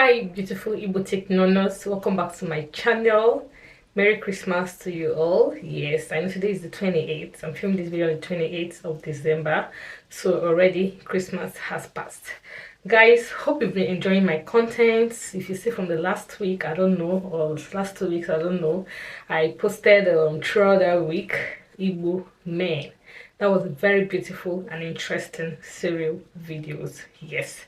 Hi beautiful igboticnonos, welcome back to my channel. Merry Christmas to you all. Yes, I know today is the 28th. I'm filming this video on the 28th of December, so already Christmas has passed. Guys, hope you've been enjoying my content. If you see from the last week, I don't know, or last 2 weeks, I don't know, I posted throughout that week Igbo men. That was very beautiful and interesting serial videos. Yes,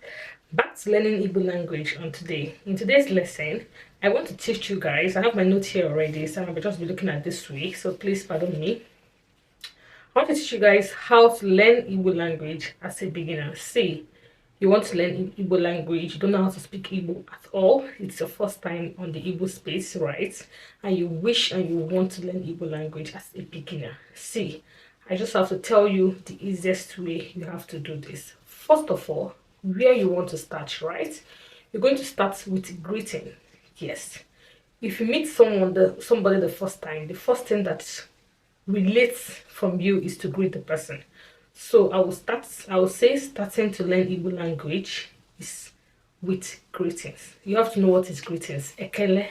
back to learning Igbo language on today. In today's lesson, I want to teach you guys. I have my notes here already, so I'll just be looking at this week, so please pardon me. I want to teach you guys how to learn Igbo language as a beginner. See, you want to learn Igbo language, you don't know how to speak Igbo at all, it's your first time on the Igbo space, right? And you wish and you want to learn Igbo language as a beginner. See, I just have to tell you the easiest way you have to do this. First of all, where you want to start, right? You're going to start with greeting. Yes, if you meet somebody the first time, the first thing that relates from you is to greet the person. So I will say starting to learn Igbo language is with greetings. You have to know what is greetings. Ekele,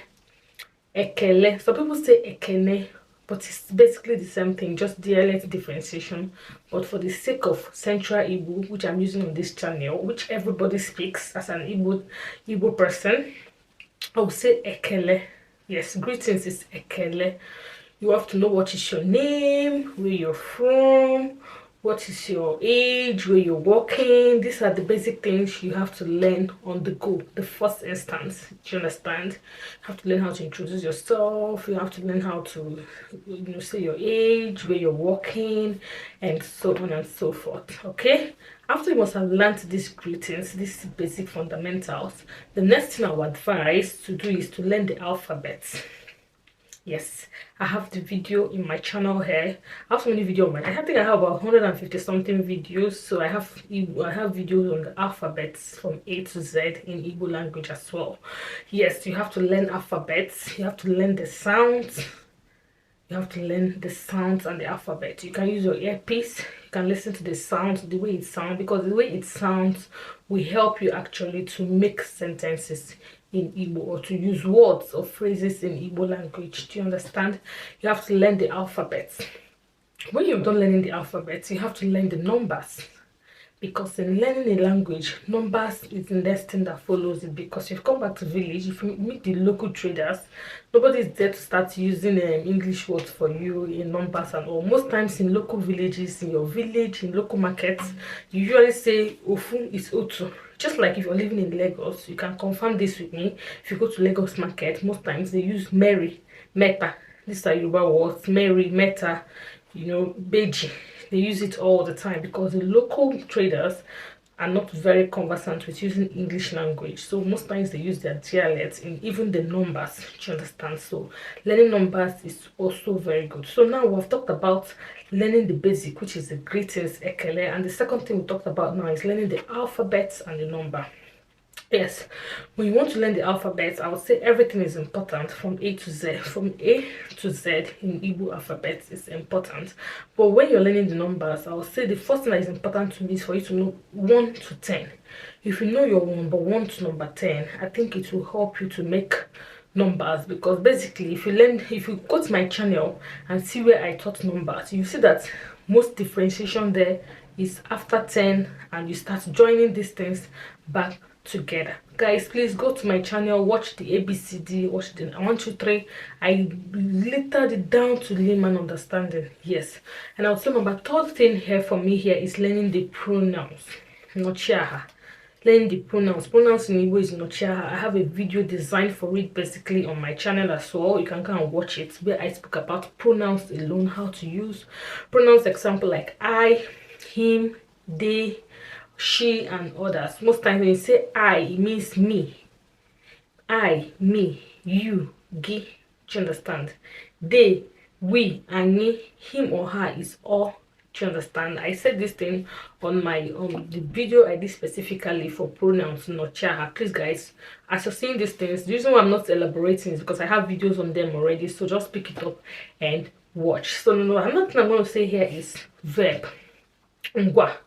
ekele. Some people say ekene, but it's basically the same thing, just dialect differentiation. But for the sake of Central Igbo, which I'm using on this channel, which everybody speaks as an Igbo person, I will say ekele. Yes, greetings is ekele. You have to know what is your name, where you're from, what is your age, where you're working. These are the basic things you have to learn on the go, the first instance. Do you understand? You have to learn how to introduce yourself. You have to learn how to, say your age, where you're working, and so on and so forth. Okay? After you must have learned these greetings, these basic fundamentals, the next thing I would advise to do is to learn the alphabet. Yes, I have the video in my channel here. I have so many videos on my channel. I think I have about 150 something videos. So I have videos on the alphabets from A to Z in Igbo language as well. Yes, you have to learn alphabets. You have to learn the sounds. You have to learn the sounds and the alphabet. You can use your earpiece. You can listen to the sounds, the way it sounds, because the way it sounds will help you actually to make sentences in Igbo, or to use words or phrases in Igbo language. Do you understand? You have to learn the alphabet. When you're done learning the alphabet, you have to learn the numbers. Because in learning a language, numbers is the next thing that follows it. Because if you come back to village, if you meet the local traders, nobody is there to start using English words for you in numbers and all. Most times in local villages, in your village, in local markets, you usually say Ofun is Otu. Just like if you're living in Lagos, you can confirm this with me. If you go to Lagos market, most times they use Mary, Meta. These are Yoruba words, Mary, Meta, Beji. They use it all the time because the local traders are not very conversant with using English language. So most times they use their dialects in even the numbers. Do you understand? So learning numbers is also very good. So now we've talked about learning the basic, which is the greetings, ekele, and the second thing we talked about now is learning the alphabets and the number. Yes, when you want to learn the alphabet, I would say everything is important from A to Z. From A to Z in Igbo alphabet is important. But when you're learning the numbers, I would say the first thing that is important to me is for you to know 1 to 10. If you know your number 1 to number 10, I think it will help you to make numbers. Because basically, if you go to my channel and see where I taught numbers, you see that most differentiation there is after 10, and you start joining these things back together. Guys, please go to my channel, watch the ABCD, watch the 1 2 3. I littered it down to layman understanding. Yes, and I'll say my third thing here for me here is learning the pronouns. Nochiaha. Learning the pronouns. Pronouns in Igbo is Nochiaha. I have a video designed for it basically on my channel as well. You can come and watch it where I speak about pronouns alone, how to use pronouns. Example like I, him, they, she, and others. Most times when you say I, it means me. I, me, you, gi. Do you understand? They, we, and me, him or her is all. Do you understand? I said this thing on my the video I did specifically for pronouns, Nochaha. Please guys, as you're seeing these things, the reason why I'm not elaborating is because I have videos on them already. So just pick it up and watch. So no, another thing I'm going to say here is verb. Ngwa.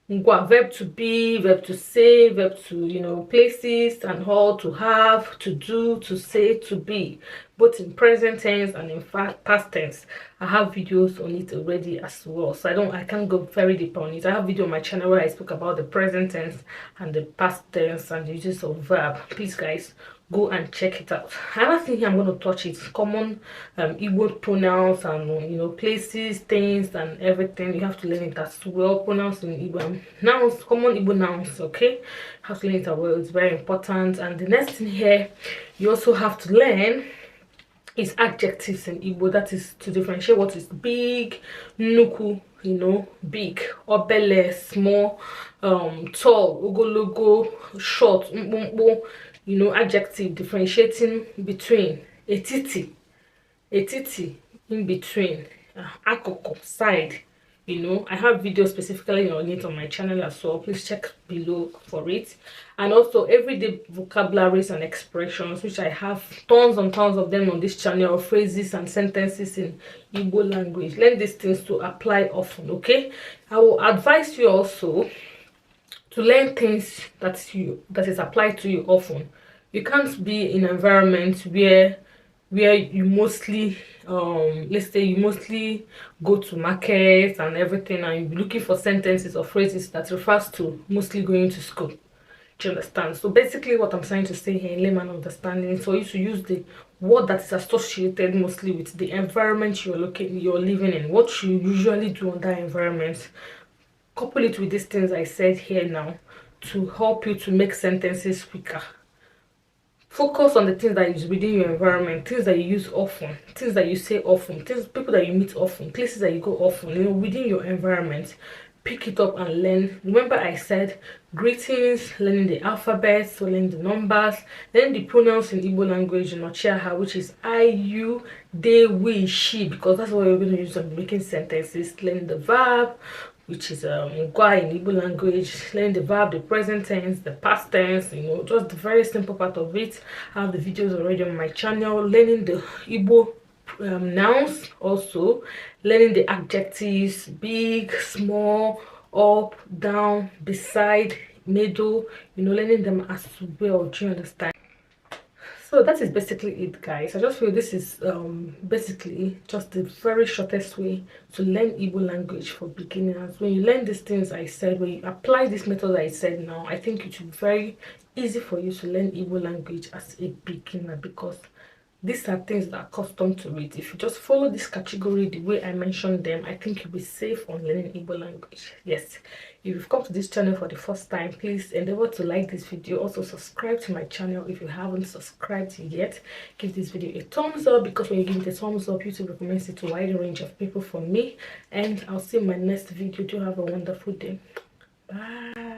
Ngwa, verb to be, verb to say, verb to, you know, places and all, to have, to do, to say, to be, both in present tense and in fact past tense. I have videos on it already as well, so I can't go very deep on it. I have video on my channel where I spoke about the present tense and the past tense and the uses of verb. Please guys, go and check it out. Another thing here I'm going to touch is common Igbo pronouns and, you know, places, things and everything. You have to learn it as well. Pronouns in Igbo, nouns, common Igbo nouns. Okay, you have to learn it as well. It's very important. And the next thing here you also have to learn is adjectives in Igbo. That is to differentiate what is big, nuku, you know, big, obele, small, tall, ogologo, short, mkpumkpu, you know, adjective differentiating between, etiti, in between, akoko, side. You know, I have videos specifically on it on my channel as well. Please check below for it. And also everyday vocabularies and expressions, which I have tons and tons of them on this channel, phrases and sentences in Igbo language. Learn these things to apply often. Okay, I will advise you also to learn things that is applied to you often. You can't be in an environment where you mostly let's say you mostly go to markets and everything, and you're looking for sentences or phrases that refers to mostly going to school. Do you understand? So basically what I'm trying to say here in layman understanding, so you should use the word that is associated mostly with the environment you're living in, what you usually do in that environment. Couple it with these things I said here now to help you to make sentences quicker. Focus on the things that is within your environment, things that you use often, things that you say often, people that you meet often, places that you go often, you know, within your environment. Pick it up and learn. Remember I said greetings, learning the alphabet, so learning the numbers, learning the pronouns in Igbo language, you know, chiaha, which is I, you, they, we, she, because that's what we're going to use on making sentences. Learning the verb, which is ngwa in Igbo language, learning the verb, the present tense, the past tense, you know, just the very simple part of it. I have the videos already on my channel. Learning the Igbo nouns, also learning the adjectives, big, small, up, down, beside, middle, you know, learning them as well. Do you understand? So that is basically it, guys. I just feel this is basically just the very shortest way to learn Igbo language for beginners. When you learn these things I said, when you apply this method I said now, I think it should be very easy for you to learn Igbo language as a beginner, because these are things that are custom to it. If you just follow this category the way I mentioned them, I think you'll be safe on learning Igbo language. Yes, if you've come to this channel for the first time, please endeavor to like this video. Also subscribe to my channel if you haven't subscribed yet. Give this video a thumbs up, because when you give it a thumbs up, YouTube recommends it to a wide range of people from me. And I'll see you in my next video. Do have a wonderful day. Bye.